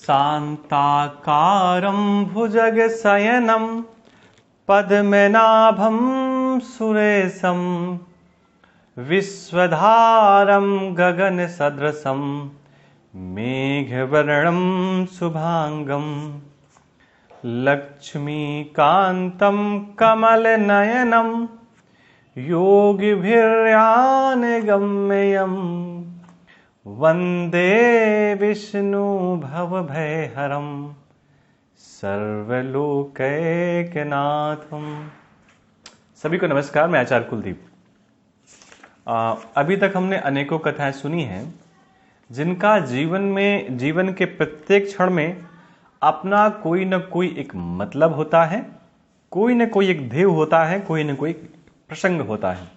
शान्ताकारं भुजगशयनं पद्मनाभं सुरेशं विश्वधारं गगनसदृशं मेघवर्णं शुभांगं लक्ष्मीकान्तं कमलनयनं योगिभिर्यानगम्यं वंदे विष्णु भवभयहरं सर्वलोकैकनाथम। सभी को नमस्कार, मैं आचार्य कुलदीप। अभी तक हमने अनेकों कथाएं सुनी हैं जिनका जीवन के प्रत्येक क्षण में अपना कोई न कोई एक मतलब होता है, कोई न कोई एक ध्येय होता है, कोई न कोई प्रसंग होता है।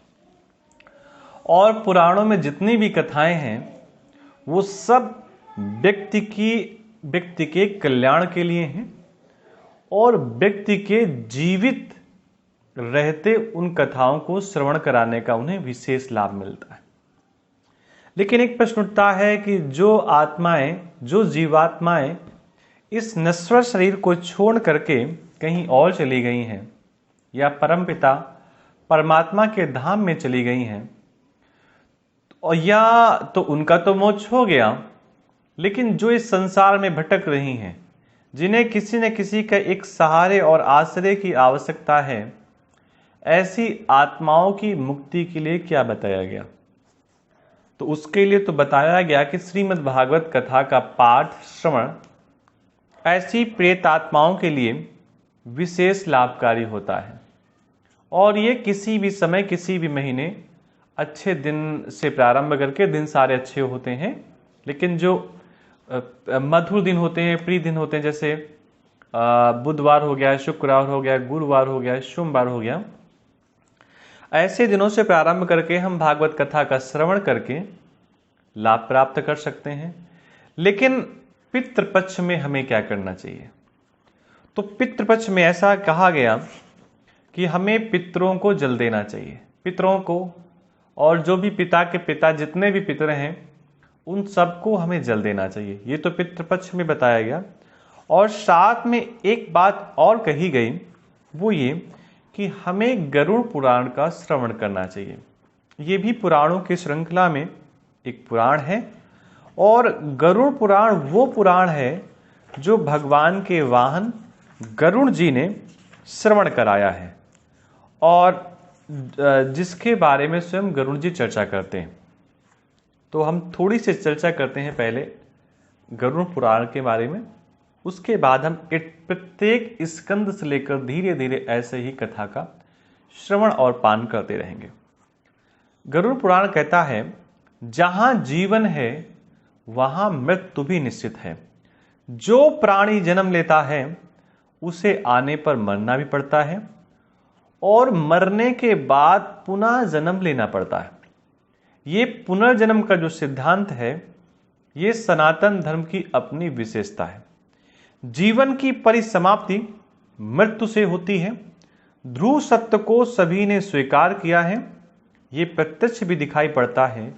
और पुराणों में जितनी भी कथाएं हैं वो सब व्यक्ति के कल्याण के लिए हैं और व्यक्ति के जीवित रहते उन कथाओं को श्रवण कराने का उन्हें विशेष लाभ मिलता है। लेकिन एक प्रश्न उठता है कि जो जीवात्माएं इस नश्वर शरीर को छोड़ करके कहीं और चली गई हैं या परमपिता परमात्मा के धाम में चली गई हैं, और या तो उनका तो मोक्ष हो गया, लेकिन जो इस संसार में भटक रही हैं, जिन्हें किसी न किसी का एक सहारे और आश्रय की आवश्यकता है, ऐसी आत्माओं की मुक्ति के लिए क्या बताया गया? तो उसके लिए तो बताया गया कि श्रीमद् भागवत कथा का पाठ श्रवण ऐसी प्रेत आत्माओं के लिए विशेष लाभकारी होता है। और ये किसी भी समय, किसी भी महीने, अच्छे दिन से प्रारंभ करके दिन सारे अच्छे होते हैं, लेकिन जो मधुर दिन होते हैं, प्रिय दिन होते हैं, जैसे बुधवार हो गया, शुक्रवार हो गया, गुरुवार हो गया, सोमवार हो गया, ऐसे दिनों से प्रारंभ करके हम भागवत कथा का श्रवण करके लाभ प्राप्त कर सकते हैं। लेकिन पितृपक्ष में हमें क्या करना चाहिए? तो पितृपक्ष में ऐसा कहा गया कि हमें पितरों को जल देना चाहिए। पितरों को, और जो भी पिता के पिता, जितने भी पितर हैं, उन सबको हमें जल देना चाहिए। ये तो पितृपक्ष में बताया गया। और साथ में एक बात और कही गई, वो ये कि हमें गरुड़ पुराण का श्रवण करना चाहिए। ये भी पुराणों की श्रृंखला में एक पुराण है, और गरुड़ पुराण वो पुराण है जो भगवान के वाहन गरुड़ जी ने श्रवण कराया है और जिसके बारे में स्वयं गरुड़ जी चर्चा करते हैं। तो हम थोड़ी सी चर्चा करते हैं पहले गरुड़ पुराण के बारे में, उसके बाद हम प्रत्येक स्कंद से लेकर धीरे धीरे ऐसे ही कथा का श्रवण और पान करते रहेंगे। गरुड़ पुराण कहता है, जहां जीवन है वहां मृत्यु भी निश्चित है। जो प्राणी जन्म लेता है उसे आने पर मरना भी पड़ता है और मरने के बाद पुनः जन्म लेना पड़ता है। ये पुनर्जन्म का जो सिद्धांत है, ये सनातन धर्म की अपनी विशेषता है। जीवन की परिसमाप्ति मृत्यु से होती है। ध्रुव सत्य को सभी ने स्वीकार किया है, ये प्रत्यक्ष भी दिखाई पड़ता है।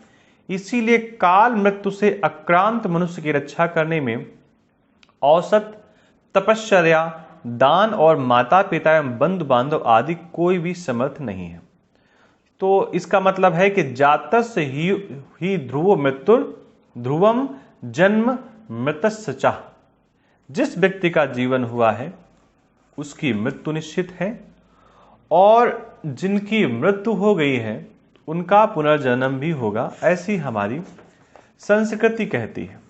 इसीलिए काल मृत्यु से आक्रांत मनुष्य की रक्षा करने में औसत तपश्चर्या, दान और माता पिता एवं बंधु बांधव आदि कोई भी समर्थ नहीं है। तो इसका मतलब है कि जातस्य ही ध्रुव मृत्यु ध्रुवम जन्म मृतस्य चाह। जिस व्यक्ति का जीवन हुआ है उसकी मृत्यु निश्चित है, और जिनकी मृत्यु हो गई है उनका पुनर्जन्म भी होगा, ऐसी हमारी संस्कृति कहती है।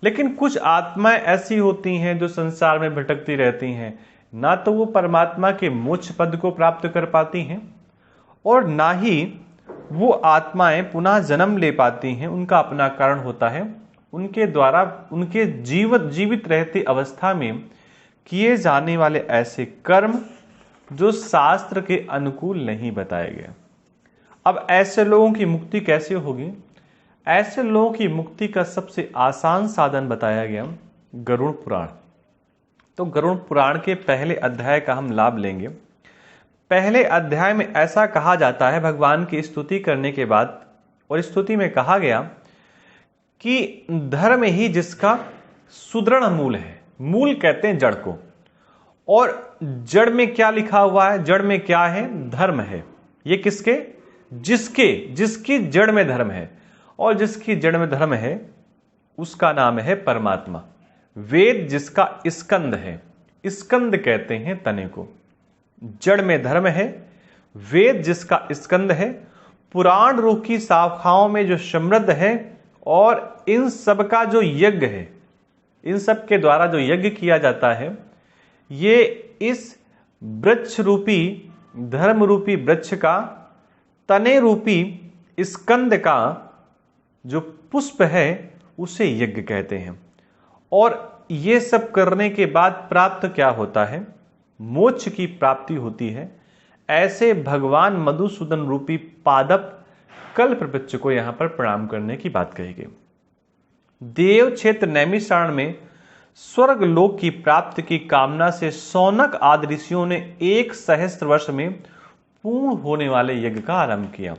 लेकिन कुछ आत्माएं ऐसी होती हैं जो संसार में भटकती रहती हैं, ना तो वो परमात्मा के मोक्ष पद को प्राप्त कर पाती हैं और ना ही वो आत्माएं पुनः जन्म ले पाती हैं। उनका अपना कारण होता है, उनके द्वारा उनके जीवित रहती अवस्था में किए जाने वाले ऐसे कर्म जो शास्त्र के अनुकूल नहीं बताए गए। अब ऐसे लोगों की मुक्ति कैसे होगी? ऐसे लोगों की मुक्ति का सबसे आसान साधन बताया गया गरुड़ पुराण। तो गरुड़ पुराण के पहले अध्याय का हम लाभ लेंगे। पहले अध्याय में ऐसा कहा जाता है, भगवान की स्तुति करने के बाद, और स्तुति में कहा गया कि धर्म ही जिसका सुदृढ़ मूल है। मूल कहते हैं जड़ को। और जड़ में क्या लिखा हुआ है? जड़ में क्या है? धर्म है। ये किसके? जिसकी जड़ में धर्म है। और जिसकी जड़ में धर्म है उसका नाम है परमात्मा। वेद जिसका स्कंद है, स्कंद कहते हैं तने को। जड़ में धर्म है, वेद जिसका स्कंद है, पुराण रूप की शाखाओं में जो समृद्ध है, और इन सब का जो यज्ञ है, इन सब के द्वारा जो यज्ञ किया जाता है, ये इस वृक्ष रूपी, धर्म रूपी वृक्ष का, तने रूपी स्कंद का जो पुष्प है उसे यज्ञ कहते हैं। और ये सब करने के बाद प्राप्त क्या होता है? मोक्ष की प्राप्ति होती है। ऐसे भगवान मधुसूदन रूपी पादप कल्प वृक्ष को यहां पर प्रणाम करने की बात कही गई। देव क्षेत्र नैमिषारण्य में स्वर्ग लोक की प्राप्ति की कामना से शौनक आदि ऋषियों ने 1 सहस्त्र वर्ष में पूर्ण होने वाले यज्ञ का आरंभ किया।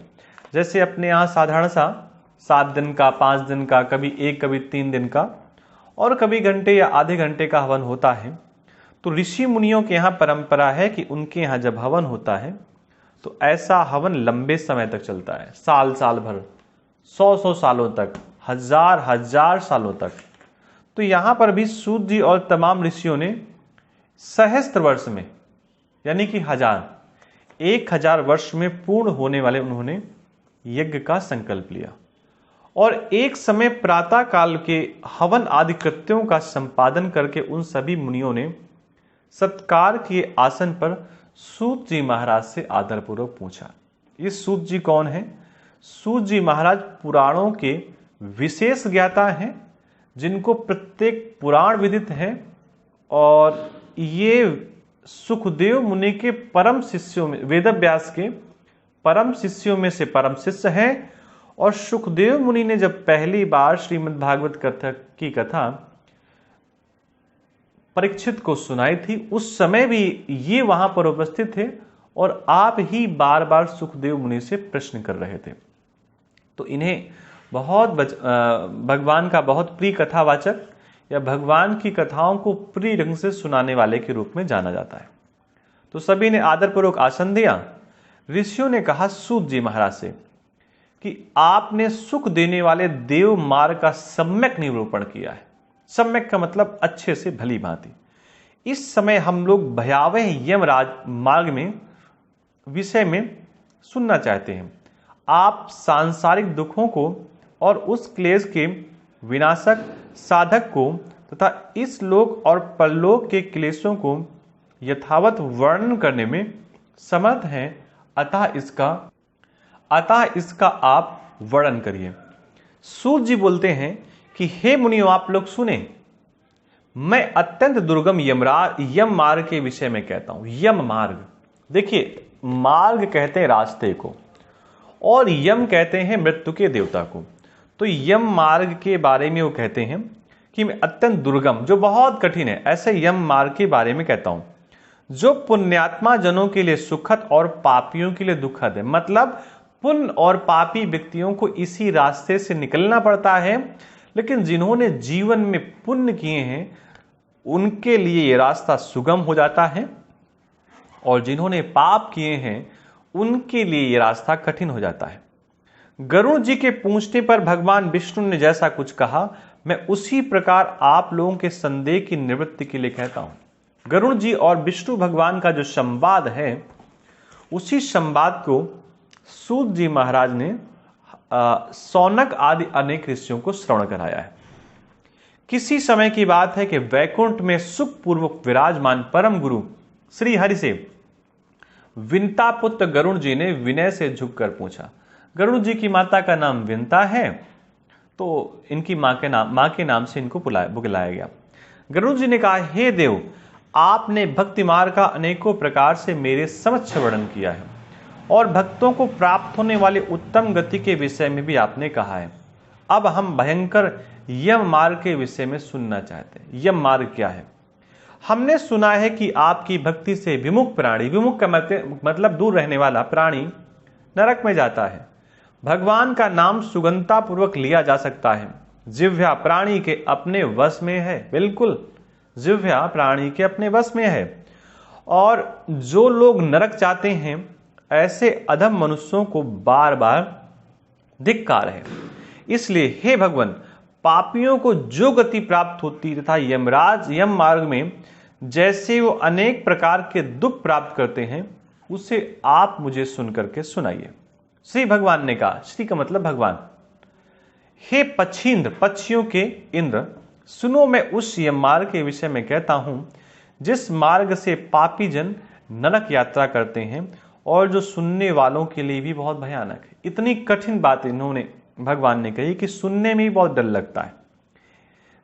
जैसे अपने यहां साधारण सा 7 दिन का, 5 दिन का, कभी 1, कभी 3 दिन का, और कभी घंटे या आधे घंटे का हवन होता है। तो ऋषि मुनियों के यहाँ परंपरा है कि उनके यहाँ जब हवन होता है तो ऐसा हवन लंबे समय तक चलता है, साल साल भर, 100 सालों तक, हजार सालों तक। तो यहाँ पर भी सूत जी और तमाम ऋषियों ने सहस्त्र वर्ष में, यानी कि 1000 वर्ष में पूर्ण होने वाले उन्होंने यज्ञ का संकल्प लिया। और एक समय प्रातः काल के हवन आदि कृत्यों का संपादन करके उन सभी मुनियों ने सत्कार के आसन पर सूत जी महाराज से आदरपूर्वक पूछा। ये सूत जी कौन है? सूत जी महाराज पुराणों के विशेष ज्ञाता हैं, जिनको प्रत्येक पुराण विदित है। और ये सुखदेव मुनि के परम शिष्यों में, वेदव्यास के परम शिष्यों में से परम शिष्य हैं। और सुखदेव मुनि ने जब पहली बार श्रीमद् भागवत की कथा परीक्षित को सुनाई थी, उस समय भी ये वहां पर उपस्थित थे और आप ही बार बार सुखदेव मुनि से प्रश्न कर रहे थे। तो इन्हें बहुत भगवान का बहुत प्रिय कथावाचक या भगवान की कथाओं को प्रिय ढंग से सुनाने वाले के रूप में जाना जाता है। तो सभी ने आदरपूर्वक आसन दिया। ऋषियों ने कहा सूत जी महाराज से कि आपने सुख देने वाले देव मार्ग का सम्यक निरूपण किया है। सम्यक का मतलब अच्छे से, भली भांति। इस समय हम लोग भयावह यमराज मार्ग में विषय में सुनना चाहते हैं। आप सांसारिक दुखों को और उस क्लेश के विनाशक साधक को तथा इस लोक और परलोक के क्लेशों को यथावत वर्णन करने में समर्थ हैं, अतः इसका आप वर्णन करिए। सूत जी बोलते हैं कि हे मुनियों, आप लोग सुने, मैं अत्यंत दुर्गम यम मार्ग के विषय में कहता हूं। यम मार्ग, देखिए, मार्ग कहते हैं रास्ते को और यम कहते हैं मृत्यु के देवता को। तो यम मार्ग के बारे में वो कहते हैं कि मैं अत्यंत दुर्गम, जो बहुत कठिन है, ऐसे यम मार्ग के बारे में कहता हूं, जो पुण्यात्मा जनों के लिए सुखद और पापियों के लिए दुखद है। मतलब पुण्य और पापी व्यक्तियों को इसी रास्ते से निकलना पड़ता है, लेकिन जिन्होंने जीवन में पुण्य किए हैं उनके लिए यह रास्ता सुगम हो जाता है, और जिन्होंने पाप किए हैं उनके लिए यह रास्ता कठिन हो जाता है। गरुड़ जी के पूछने पर भगवान विष्णु ने जैसा कुछ कहा, मैं उसी प्रकार आप लोगों के संदेह की निवृत्ति के लिए कहता हूं। गरुड़ जी और विष्णु भगवान का जो संवाद है, उसी संवाद को सूत जी महाराज ने शौनक आदि अनेक ऋषियों को श्रवण कराया है। किसी समय की बात है कि वैकुंठ में सुखपूर्वक विराजमान परम गुरु श्री हरि से विंता पुत्र गरुड़ जी ने विनय से झुककर पूछा। गरुड़ जी की माता का नाम विंता है, तो इनकी मां के नाम से इनको बुलाया गया। गरुड़ जी ने कहा, हे देव, आपने भक्ति मार्ग का अनेकों प्रकार से मेरे समक्ष वर्णन किया है और भक्तों को प्राप्त होने वाले उत्तम गति के विषय में भी आपने कहा है। अब हम भयंकर यम मार्ग के विषय में सुनना चाहते हैं। यम मार्ग क्या है? हमने सुना है कि आपकी भक्ति से विमुख प्राणी, विमुख का मतलब दूर रहने वाला प्राणी, नरक में जाता है। भगवान का नाम सुगंधता पूर्वक लिया जा सकता है जिह्वा प्राणी के अपने वश में है। बिल्कुल, जिह्वा प्राणी के अपने वश में है। और जो लोग नरक चाहते हैं, ऐसे अधम मनुष्यों को बार बार धिक्कार है। इसलिए हे भगवान, पापियों को जो गति प्राप्त होती तथा यमराज यम मार्ग में जैसे वो अनेक प्रकार के दुख प्राप्त करते हैं, उसे आप मुझे सुनकर के सुनाइए। श्री भगवान ने कहा, श्री का मतलब भगवान, हे पक्षींद्र, पक्षियों के इंद्र, सुनो, मैं उस यम मार्ग के विषय में कहता हूं जिस मार्ग से पापी जन नरक यात्रा करते हैं और जो सुनने वालों के लिए भी बहुत भयानक है। इतनी कठिन बात इन्होंने भगवान ने कही कि सुनने में भी बहुत डर लगता है।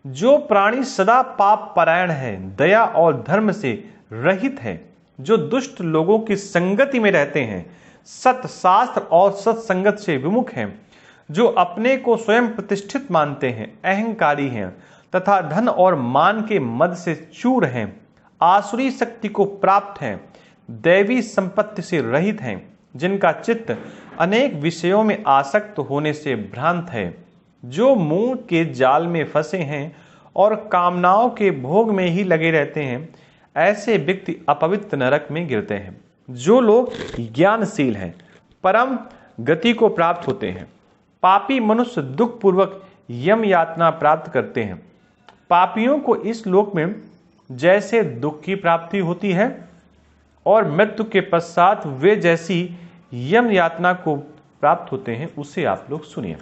जो प्राणी सदा पाप परायण है, दया और धर्म से रहित है, जो दुष्ट लोगों की संगति में रहते हैं, सत शास्त्र और सत्संगत से विमुख हैं, जो अपने को स्वयं प्रतिष्ठित मानते हैं, अहंकारी हैं तथा धन और मान के मद से चूर हैं, आसुरी शक्ति को प्राप्त हैं, दैवी संपत्ति से रहित हैं, जिनका चित्त अनेक विषयों में आसक्त होने से भ्रांत है, जो मोह के जाल में फंसे हैं और कामनाओं के भोग में ही लगे रहते हैं, ऐसे व्यक्ति अपवित्र नरक में गिरते हैं। जो लोग ज्ञानशील हैं, परम गति को प्राप्त होते हैं। पापी मनुष्य दुख पूर्वक यम यातना प्राप्त करते हैं। पापियों को इस लोक में जैसे दुख की प्राप्ति होती है और मृत्यु के पश्चात वे जैसी यम यातना को प्राप्त होते हैं, उसे आप लोग सुनिए।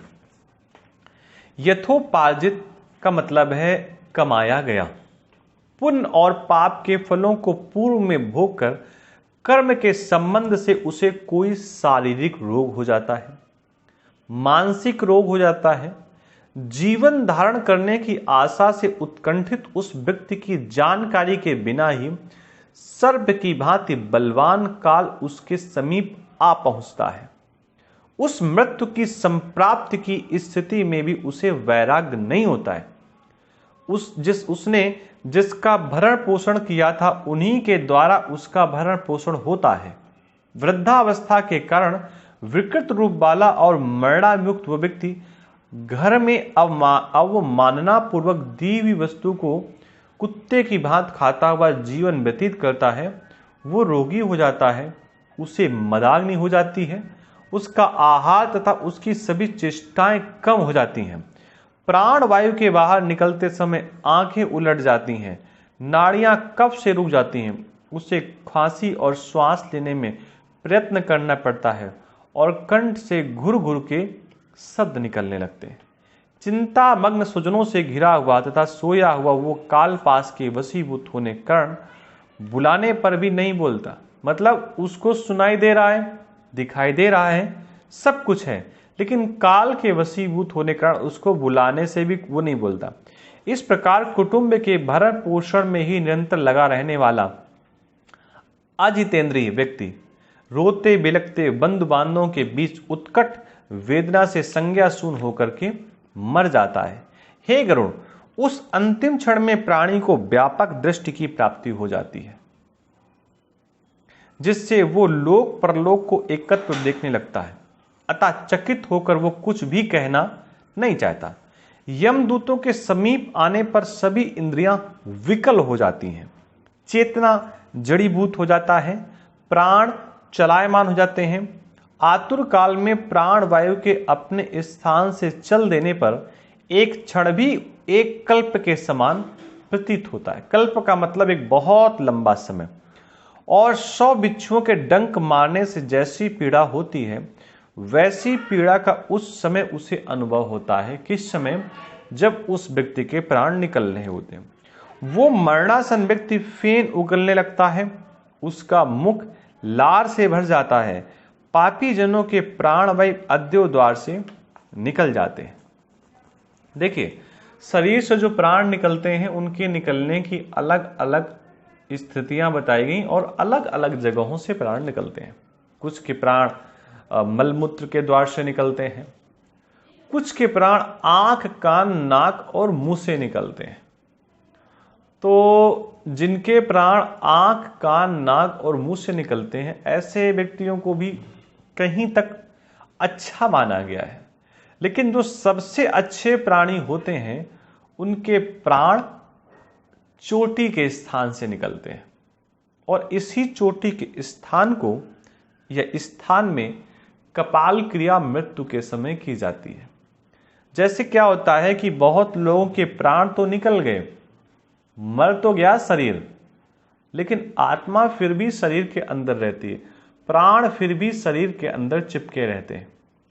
यथोपार्जित का मतलब है कमाया गया। पुण्य और पाप के फलों को पूर्व में भोग कर कर्म के संबंध से उसे कोई शारीरिक रोग हो जाता है, मानसिक रोग हो जाता है। जीवन धारण करने की आशा से उत्कंठित उस व्यक्ति की जानकारी के बिना ही सर्प की भांति बलवान काल उसके समीप आ पहुंचता है। उस मृत्यु की संप्राप्ति की स्थिति में भी उसे वैराग्य नहीं होता है। उसने जिसका भरण पोषण किया था, उन्हीं के द्वारा उसका भरण पोषण होता है। वृद्धावस्था के कारण विकृत रूप वाला और मरणायुक्त वह व्यक्ति घर में अवमानना पूर्वक दी हुई वस्तु को कुत्ते की भांति खाता हुआ जीवन व्यतीत करता है। वो रोगी हो जाता है, उसे मदाग्नि हो जाती है, उसका आहार तथा उसकी सभी चेष्टाएं कम हो जाती हैं। प्राण वायु के बाहर निकलते समय आंखें उलट जाती हैं, नाड़ियां कफ से रुक जाती हैं, उसे खांसी और श्वास लेने में प्रयत्न करना पड़ता है और कंठ से घुर घुर के शब्द निकलने लगते हैं। चिंता मग्न स्वजनों से घिरा हुआ तथा सोया हुआ वो काल पास के वशीभूत होने कारण बुलाने पर भी नहीं बोलता। मतलब उसको सुनाई दे रहा है, दिखाई दे रहा है, सब कुछ है, लेकिन काल के वशीभूत होने कारण उसको बुलाने से भी वो नहीं बोलता। इस प्रकार कुटुंब के भरण पोषण में ही निरंतर लगा रहने वाला अजितेंद्रिय व्यक्ति रोते बिलखते बंधु बांधवों के बीच उत्कट वेदना से संज्ञा शून्य होकर के मर जाता है। हे गरुण, उस अंतिम क्षण में प्राणी को व्यापक दृष्टि की प्राप्ति हो जाती है, जिससे वो लोक परलोक को एकत्र देखने लगता है। अतः चकित होकर वो कुछ भी कहना नहीं चाहता। यमदूतों के समीप आने पर सभी इंद्रियां विकल हो जाती हैं, चेतना जड़ीभूत हो जाता है, प्राण चलायमान हो जाते हैं। आतुर काल में प्राण वायु के अपने स्थान से चल देने पर एक क्षण भी एक कल्प के समान प्रतीत होता है। कल्प का मतलब एक बहुत लंबा समय। और 100 बिच्छुओं के डंक मारने से जैसी पीड़ा होती है, वैसी पीड़ा का उस समय उसे अनुभव होता है। किस समय? जब उस व्यक्ति के प्राण निकल रहे होते हैं। वो मरणासन व्यक्ति फेन उगलने लगता है, उसका मुख लार से भर जाता है। पापी जनों के प्राण वायु अद्यो द्वार से निकल जाते हैं। देखिए, शरीर से जो प्राण निकलते हैं उनके निकलने की अलग अलग स्थितियां बताई गई और अलग अलग जगहों से प्राण निकलते हैं। कुछ के प्राण मलमूत्र के द्वार से निकलते हैं, कुछ के प्राण आंख, कान, नाक और मुंह से निकलते हैं। तो जिनके प्राण आंख, कान, नाक और मुंह से निकलते हैं, ऐसे व्यक्तियों को भी कहीं तक अच्छा माना गया है। लेकिन जो सबसे अच्छे प्राणी होते हैं उनके प्राण चोटी के स्थान से निकलते हैं, और इसी चोटी के स्थान को या स्थान में कपाल क्रिया मृत्यु के समय की जाती है। जैसे क्या होता है कि बहुत लोगों के प्राण तो निकल गए, मर तो गया शरीर, लेकिन आत्मा फिर भी शरीर के अंदर रहती है, प्राण फिर भी शरीर के अंदर चिपके रहते हैं।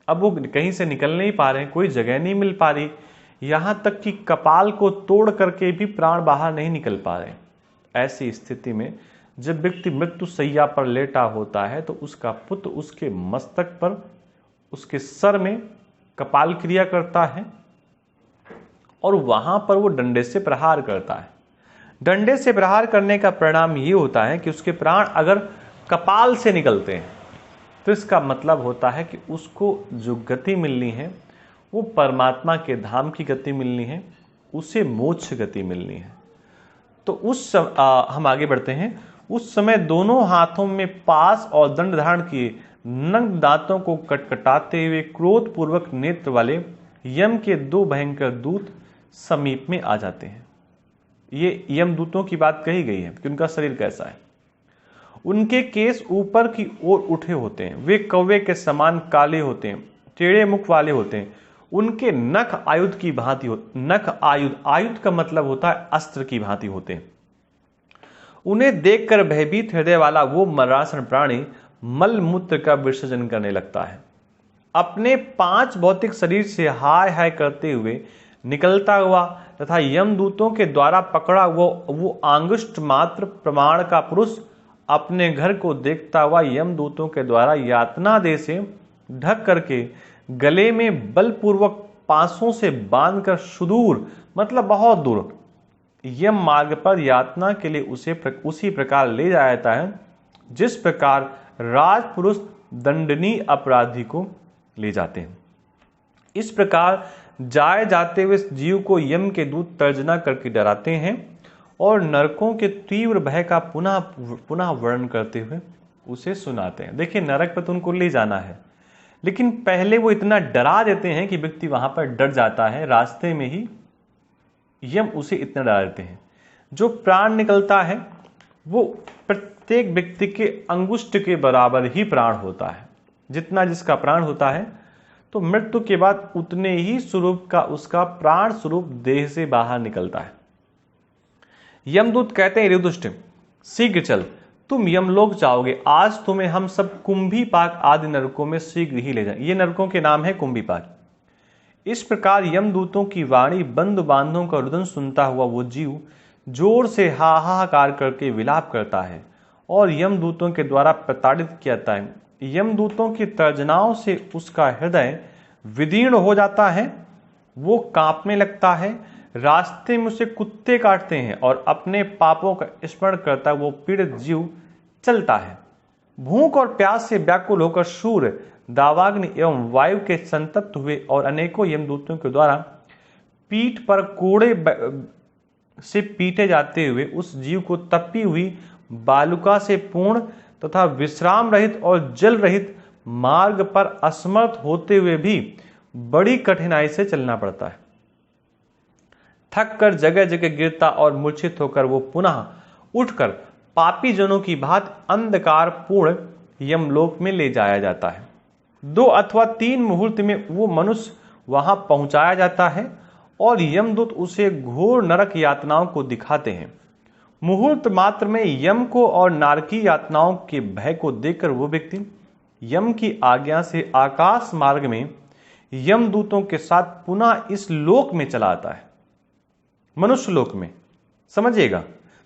अब वो कहीं से निकल नहीं पा रहे हैं, कोई जगह नहीं मिल पा रही, यहां तक कि कपाल को तोड़ करके भी प्राण बाहर नहीं निकल पा रहे। ऐसी स्थिति में जब व्यक्ति मृत्यु शैया पर लेटा होता है तो उसका पुत्र उसके मस्तक पर, उसके सर में कपाल क्रिया करता है और वहां पर वो डंडे से प्रहार करता है। डंडे से प्रहार करने का परिणाम ये होता है कि उसके प्राण अगर कपाल से निकलते हैं तो इसका मतलब होता है कि उसको जो गति मिलनी है वो परमात्मा के धाम की गति मिलनी है, उसे मोक्ष गति मिलनी है। तो हम आगे बढ़ते हैं। उस समय दोनों हाथों में पास और दंड धारण किए नग्न दांतों को कटकटाते हुए क्रोध पूर्वक नेत्र वाले यम के दो भयंकर दूत समीप में आ जाते हैं। ये यमदूतों की बात कही गई है कि उनका शरीर कैसा है। उनके केस ऊपर की ओर उठे होते हैं, वे कौवे के समान काले होते हैं, टेढ़े मुख वाले होते हैं। उनके नख आयुध की भांति नख आयुध का मतलब होता है अस्त्र की भांति होते हैं। उन्हें देखकर भयभीत हृदय वाला वो मरासन प्राणी मल मूत्र का विसर्जन करने लगता है। अपने 5 भौतिक शरीर से हाय हाय करते हुए निकलता हुआ तथा यमदूतों के द्वारा पकड़ा वो अंगुष्ठ मात्र प्रमाण का पुरुष अपने घर को देखता हुआ यमदूतों के द्वारा यातना देह से ढक करके गले में बलपूर्वक पांसों से बांधकर सुदूर मतलब बहुत दूर यम मार्ग पर यातना के लिए उसी प्रकार ले जाया जाता है जिस प्रकार राजपुरुष दंडनीय अपराधी को ले जाते हैं। इस प्रकार जाए जाते हुए जीव को यम के दूत तर्जना करके डराते हैं और नरकों के तीव्र भय का पुनः वर्णन करते हुए उसे सुनाते हैं। देखिए, नरक पर तो उनको ले जाना है, लेकिन पहले वो इतना डरा देते हैं कि व्यक्ति वहां पर डर जाता है। रास्ते में ही यम उसे इतना डरा देते हैं। जो प्राण निकलता है वो प्रत्येक व्यक्ति के अंगुष्ठ के बराबर ही प्राण होता है। जितना जिसका प्राण होता है तो मृत्यु के बाद उतने ही स्वरूप का उसका प्राण स्वरूप देह से बाहर निकलता है। यमदूत कहते हैं, युधिष्ठिर शीघ्र चल, तुम यमलोक जाओगे। आज तुम्हें हम सब कुंभीपाक आदि नरकों में शीघ्र ही ले जाएं। ये नरकों के नाम है कुंभीपाक। इस प्रकार यमदूतों की वाणी बंधु बांधों का रुदन सुनता हुआ वो जीव जोर से हाहाकार करके विलाप करता है और यमदूतों के द्वारा प्रताड़ित किया जाता है। यमदूतों की तर्जनाओं से उसका हृदय विदीर्ण हो जाता है, वो कांपने लगता है। रास्ते में उसे कुत्ते काटते हैं और अपने पापों का स्मरण करता वो पीड़ित जीव चलता है। भूख और प्यास से व्याकुल होकर सूर्य, दावाग्नि एवं वायु के संतप्त हुए और अनेकों यमदूतों के द्वारा पीठ पर कोड़े से पीटे जाते हुए उस जीव को तपी हुई बालुका से पूर्ण तथा विश्राम रहित और जल रहित मार्ग पर असमर्थ होते हुए भी बड़ी कठिनाई से चलना पड़ता है। थक कर जगह जगह गिरता और मूर्छित होकर वो पुनः उठकर पापी जनों की भांति अंधकार पूर्ण यमलोक में ले जाया जाता है। 2 अथवा 3 मुहूर्त में वो मनुष्य वहां पहुंचाया जाता है और यमदूत उसे घोर नरक यातनाओं को दिखाते हैं। मुहूर्त मात्र में यम को और नारकी यातनाओं के भय को देखकर वो व्यक्ति यम की आज्ञा से आकाश मार्ग में यमदूतों के साथ पुनः इस लोक में चला आता है, मनुष्य लोक में। समझिएगा,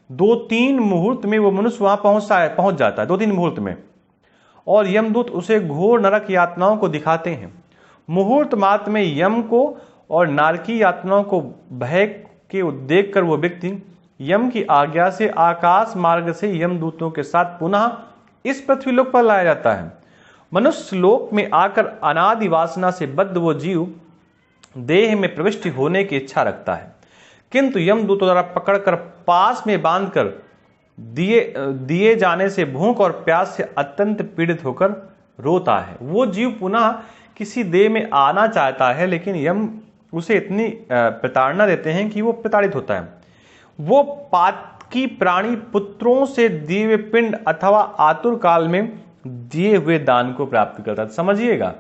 2-3 मुहूर्त में वो मनुष्य वहां पहुंच जाता है, 2-3 मुहूर्त में, और यमदूत उसे घोर नरक यातनाओं को दिखाते हैं। मुहूर्त मात्र में यम को और नारकी यातनाओं को भय के देखकर वो व्यक्ति यम की आज्ञा से आकाश मार्ग से यमदूतों के साथ पुनः इस पृथ्वी लोक पर लाया जाता है। मनुष्य लोक में आकर अनादि वासना से बद्ध वो जीव देह में प्रविष्ट होने की इच्छा रखता है, किंतु यमदूतों द्वारा पकड़कर पास में बांधकर दिए जाने से भूख और प्यास से अत्यंत पीड़ित होकर रोता है। वो जीव पुनः किसी देह में आना चाहता है, लेकिन यम उसे इतनी प्रताड़ना देते हैं कि वो प्रताड़ित होता है। वो पातकी प्राणी पुत्रों से दिए हुए पिंड अथवा आतुर काल में दिए हुए दान को प्राप्त करता है। समझिएगा,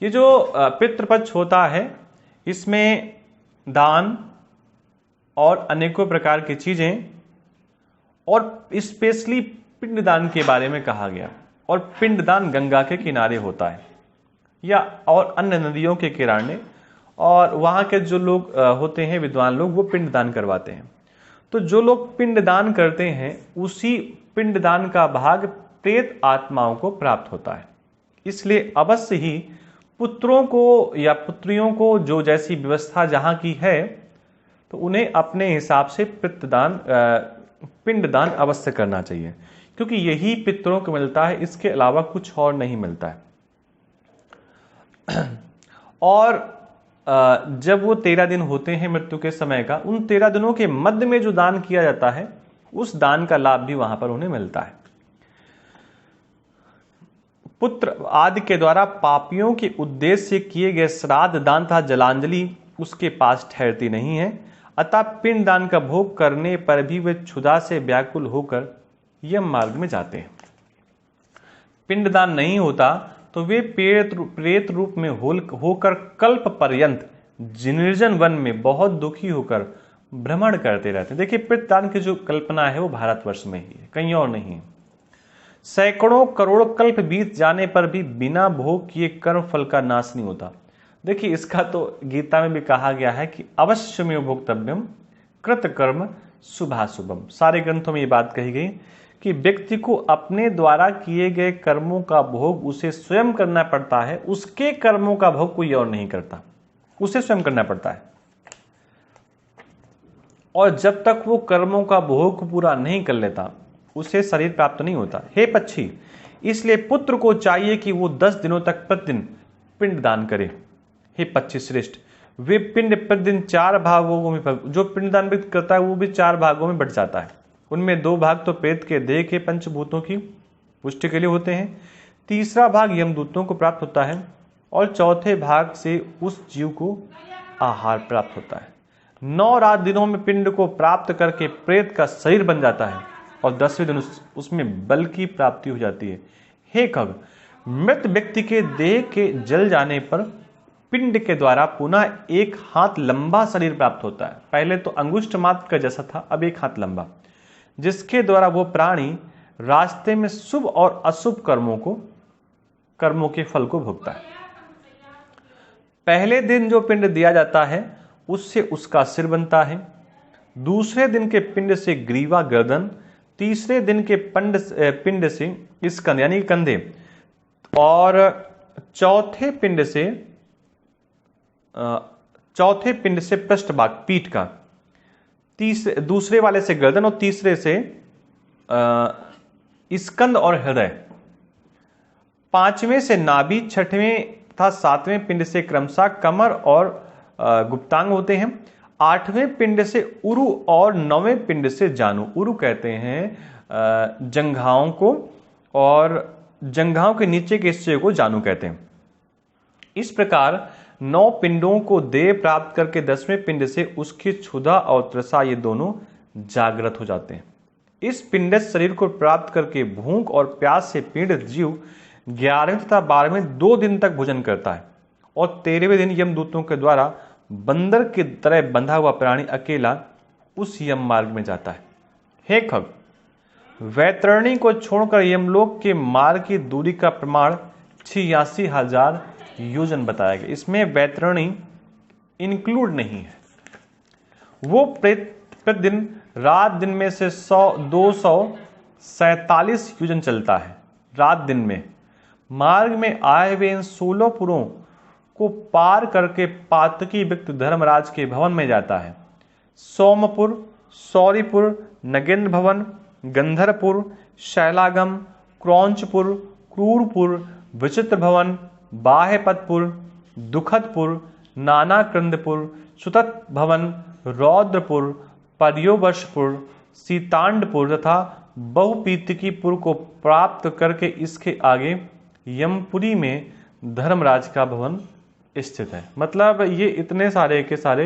ये जो पितृपक्ष होता है इसमें दान और अनेकों प्रकार की चीजें और स्पेशली पिंडदान के बारे में कहा गया। और पिंडदान गंगा के किनारे होता है या और अन्य नदियों के किनारे, और वहाँ के जो लोग होते हैं विद्वान लोग, वो पिंडदान करवाते हैं। तो जो लोग पिंडदान करते हैं उसी पिंडदान का भाग प्रेत आत्माओं को प्राप्त होता है। इसलिए अवश्य ही पुत्रों को या पुत्रियों को जो जैसी व्यवस्था जहाँ की है तो उन्हें अपने हिसाब से पिंडदान अवश्य करना चाहिए, क्योंकि यही पितरों को मिलता है, इसके अलावा कुछ और नहीं मिलता है। और जब वो 13 दिन होते हैं मृत्यु के समय का, उन 13 दिनों के मध्य में जो दान किया जाता है उस दान का लाभ भी वहां पर उन्हें मिलता है। पुत्र आदि के द्वारा पापियों के उद्देश्य से किए गए श्राद्ध दान तथा जलांजलि उसके पास ठहरती नहीं है, अतः पिंड दान का भोग करने पर भी वे क्षुधा से व्याकुल होकर यम मार्ग में जाते हैं। पिंडदान नहीं होता तो वे प्रेत रूप में होकर कल्प पर्यंत निर्जन वन में बहुत दुखी होकर भ्रमण करते रहते हैं। देखिए, पिंडदान की जो कल्पना है वो भारतवर्ष में ही है, कहीं और नहीं है। सैकड़ों करोड़ कल्प बीत जाने पर भी बिना भोग किए कर्म फल का नाश नहीं होता। देखिए, इसका तो गीता में भी कहा गया है कि अवश्यमेव भोक्तव्यम कृत कर्म शुभाशुभम। सारे ग्रंथों में ये बात कही गई कि व्यक्ति को अपने द्वारा किए गए कर्मों का भोग उसे स्वयं करना पड़ता है, उसके कर्मों का भोग कोई और नहीं करता, उसे स्वयं करना पड़ता है। और जब तक वो कर्मों का भोग पूरा नहीं कर लेता उसे शरीर प्राप्त नहीं होता। हे पक्षी, इसलिए पुत्र को चाहिए कि वो 10 दिनों तक प्रतिदिन पिंड दान करे। हे पक्षी श्रेष्ठ, वे पिंड प्रतिदिन 4 भागों में, जो पिंडदान व्यक्ति करता है वो भी 4 भागों में बट जाता है। उनमें 2 भाग तो प्रेत के देह के पंचभूतों की पुष्टि के लिए होते हैं, तीसरा भाग यमदूतों को प्राप्त होता है और चौथे भाग से उस जीव को आहार प्राप्त होता है। 9 रात दिनों में पिंड को प्राप्त करके प्रेत का शरीर बन जाता है और 10वें दिन उसमें बल की प्राप्ति हो जाती है। हे खग, मृत व्यक्ति के देह के जल जाने पर पिंड के द्वारा पुनः 1 हाथ लंबा शरीर प्राप्त होता है। पहले तो अंगुष्ठ मात्र का जैसा था, अब 1 हाथ लंबा, जिसके द्वारा वो प्राणी रास्ते में शुभ और अशुभ कर्मों के फल को भोगता है। पहले दिन जो पिंड दिया जाता है उससे उसका सिर बनता है, दूसरे दिन के पिंड से ग्रीवा गर्दन, तीसरे दिन के पिंड से स्कंध यानी कंधे, और चौथे पिंड से पृष्ठभाग पीठ का, दूसरे वाले से गर्दन और तीसरे से स्कंद और हृदय, 5वें से नाभि, 6वें तथा 7वें पिंड से क्रमशः कमर और गुप्तांग होते हैं, 8वें पिंड से उरु और 9वें पिंड से जानु। उरु कहते हैं जंघाओं को और जंघाओं के नीचे के हिस्से को जानु कहते हैं। इस प्रकार 9 पिंडों को देह प्राप्त करके 10वें पिंड से उसकी क्षुधा और तृषा ये दोनों जागृत हो जाते हैं। इस पिंड शरीर को प्राप्त करके भूख और प्यास से पीड़ित जीव 11वें तथा 12वें 2 दिन तक भोजन करता है और 13वें दिन यमदूतों के द्वारा बंदर की तरह बंधा हुआ प्राणी अकेला उस यम मार्ग में जाता है। हे खग, वैतरणी को छोड़कर यमलोक के मार्ग की दूरी का प्रमाण 86,000 योजन बताया गया। इसमें वैतरणी इंक्लूड नहीं है। वो प्रतिदिन रात दिन में से 247 योजन चलता है। रात दिन में मार्ग में आए हुए इन 16 पुरों को पार करके पातकी व्यक्ति धर्मराज के भवन में जाता है। सोमपुर, सौरीपुर, नगेंद्र भवन, गंधरपुर, शैलागम, क्रौंचपुर, क्रूरपुर, विचित्र भवन, बाह्यपतपुर, दुखदपुर, नानाकृंदपुर, सुतत भवन, रौद्रपुर, पर्योवर्षपुर, सीतांडपुर तथा बहुपीतिकीपुर को प्राप्त करके इसके आगे यमपुरी में धर्मराज का भवन स्थित है। मतलब ये इतने सारे के सारे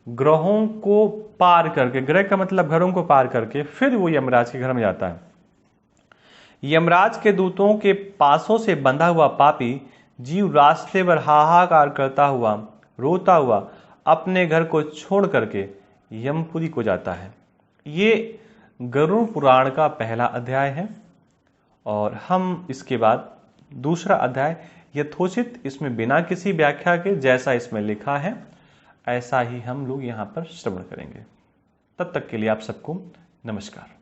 ग्रहों को पार करके, ग्रह का मतलब घरों को पार करके, फिर वो यमराज के घर में जाता है। यमराज के दूतों के पासों से बंधा हुआ पापी जीव रास्ते पर हाहाकार करता हुआ, रोता हुआ अपने घर को छोड़ करके यमपुरी को जाता है। ये गरुड़ पुराण का पहला अध्याय है और हम इसके बाद दूसरा अध्याय यथोचित, इसमें बिना किसी व्याख्या के जैसा इसमें लिखा है ऐसा ही हम लोग यहाँ पर श्रवण करेंगे। तब तक के लिए आप सबको नमस्कार।